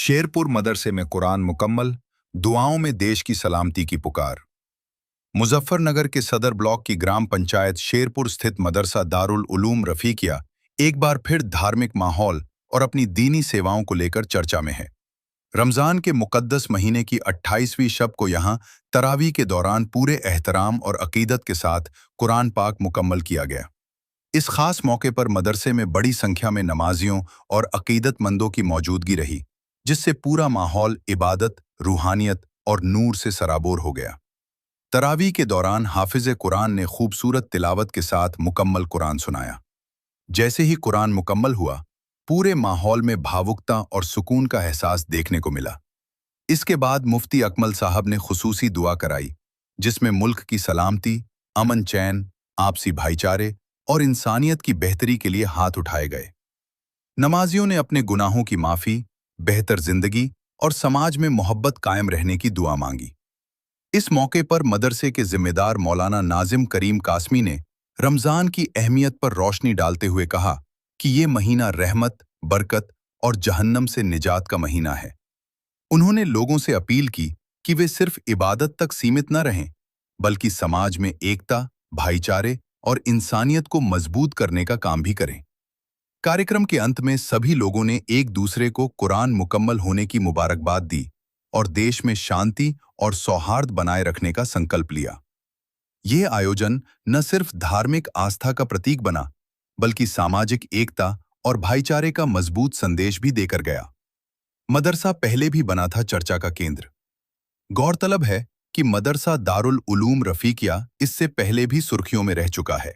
शेरपुर मदरसे में कुरान मुकम्मल, दुआओं में देश की सलामती की पुकार। मुजफ्फरनगर के सदर ब्लॉक की ग्राम पंचायत शेरपुर स्थित मदरसा दारुल उलूम रफीकिया एक बार फिर धार्मिक माहौल और अपनी दीनी सेवाओं को लेकर चर्चा में है। रमजान के मुकद्दस महीने की 28वीं शब को यहां तरावी के दौरान पूरे एहतराम और अकीदत के साथ कुरान पाक मुकम्मल किया गया। इस खास मौके पर मदरसे में बड़ी संख्या में नमाजियों और अकीदतमंदों की मौजूदगी रही, जिससे पूरा माहौल इबादत, रूहानियत और नूर से सराबोर हो गया। तरावी के दौरान हाफिज कुरान ने खूबसूरत तिलावत के साथ मुकम्मल कुरान सुनाया। जैसे ही कुरान मुकम्मल हुआ, पूरे माहौल में भावुकता और सुकून का एहसास देखने को मिला। इसके बाद मुफ्ती अकमल साहब ने खुसूसी दुआ कराई, जिसमें मुल्क की सलामती, अमन चैन, आपसी भाईचारे और इंसानियत की बेहतरी के लिए हाथ उठाए गए। नमाजियों ने अपने गुनाहों की माफ़ी, बेहतर जिंदगी और समाज में मोहब्बत कायम रहने की दुआ मांगी। इस मौके पर मदरसे के जिम्मेदार मौलाना नाजिम करीम कासमी ने रमज़ान की अहमियत पर रोशनी डालते हुए कहा कि ये महीना रहमत, बरकत और जहन्नम से निजात का महीना है। उन्होंने लोगों से अपील की कि वे सिर्फ इबादत तक सीमित न रहें, बल्कि समाज में एकता, भाईचारे और इंसानियत को मजबूत करने का काम भी करें। कार्यक्रम के अंत में सभी लोगों ने एक दूसरे को कुरान मुकम्मल होने की मुबारकबाद दी और देश में शांति और सौहार्द बनाए रखने का संकल्प लिया। यह आयोजन न सिर्फ धार्मिक आस्था का प्रतीक बना, बल्कि सामाजिक एकता और भाईचारे का मजबूत संदेश भी देकर गया। मदरसा पहले भी बना था चर्चा का केंद्र। गौरतलब है कि मदरसा दारुल उलूम रफीकिया इससे पहले भी सुर्खियों में रह चुका है।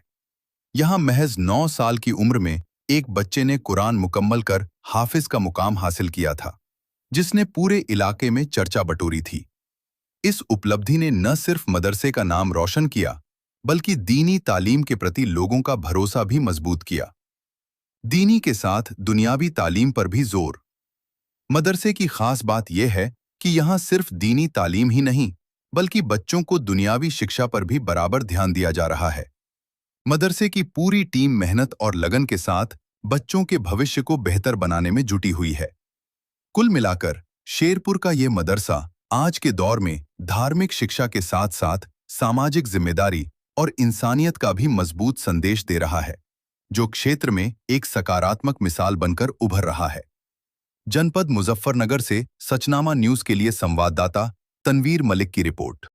यहां महज 9 साल की उम्र में एक बच्चे ने कुरान मुकम्मल कर हाफिज का मुकाम हासिल किया था, जिसने पूरे इलाके में चर्चा बटोरी थी। इस उपलब्धि ने न सिर्फ मदरसे का नाम रोशन किया, बल्कि दीनी तालीम के प्रति लोगों का भरोसा भी मजबूत किया। दीनी के साथ दुनियावी तालीम पर भी जोर। मदरसे की खास बात यह है कि यहाँ सिर्फ दीनी तालीम ही नहीं, बल्कि बच्चों को दुनियावी शिक्षा पर भी बराबर ध्यान दिया जा रहा है। मदरसे की पूरी टीम मेहनत और लगन के साथ बच्चों के भविष्य को बेहतर बनाने में जुटी हुई है। कुल मिलाकर शेरपुर का ये मदरसा आज के दौर में धार्मिक शिक्षा के साथ साथ सामाजिक जिम्मेदारी और इंसानियत का भी मजबूत संदेश दे रहा है, जो क्षेत्र में एक सकारात्मक मिसाल बनकर उभर रहा है। जनपद मुजफ्फरनगर से सचनामा न्यूज के लिए संवाददाता तनवीर मलिक की रिपोर्ट।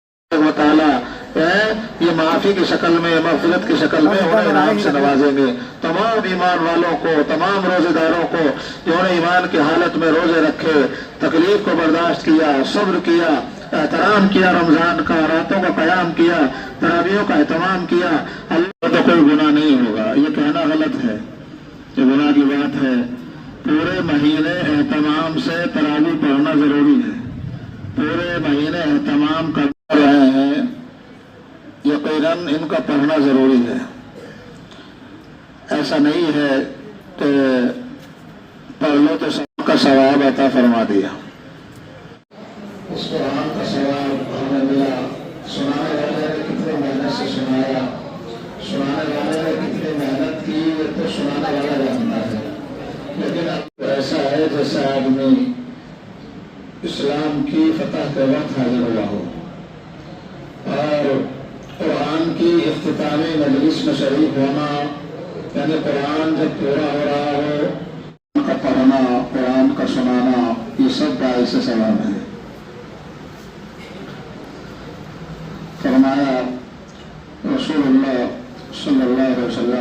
ये माफी की शक्ल में, मग़फ़िरत की शक्ल में उन्हें इनाम से नवाजेंगे। तमाम ईमान वालों को, तमाम रोजेदारों को जिन्होंने ईमान की हालत में रोजे रखे, तकलीफ को बर्दाश्त किया, सब्र किया, एहतराम किया, रमजान का रातों का क़याम किया, तरावियों का एहतमाम किया, अल्लाह तो कोई गुनाह नहीं होगा। ये कहना गलत है, ये गुनाह की बात है। पूरे महीने एहतमाम से तरावी पढ़ना जरूरी है। पूरे महीने एहतमाम कर रहे हैं, यकीनन इनका पढ़ना जरूरी है। ऐसा नहीं है कि पढ़ लो तो सबका सवाब अता फरमा दिया। उस कुरान का सवाब हमें मिला। सुनाने वाले ने कितने मेहनत से सुनाया, सुनाने वाले ने कितनी मेहनत की, ये तो सुनाने वाला जानता है। लेकिन अब ऐसा है जैसे आदमी इस्लाम की फतह के वक्त हाजिर हुआ हो और कुरान की इख्तितामी मजलिस में शरीक होना, यानी कुरान जब पूरा हो रहा हो, कुरान का पढ़ना, कुरान का सुनाना, ये सब का ऐसे सवाब है। फरमाया रसूलुल्लाह सल्लल्लाहु अलैहि वसल्लम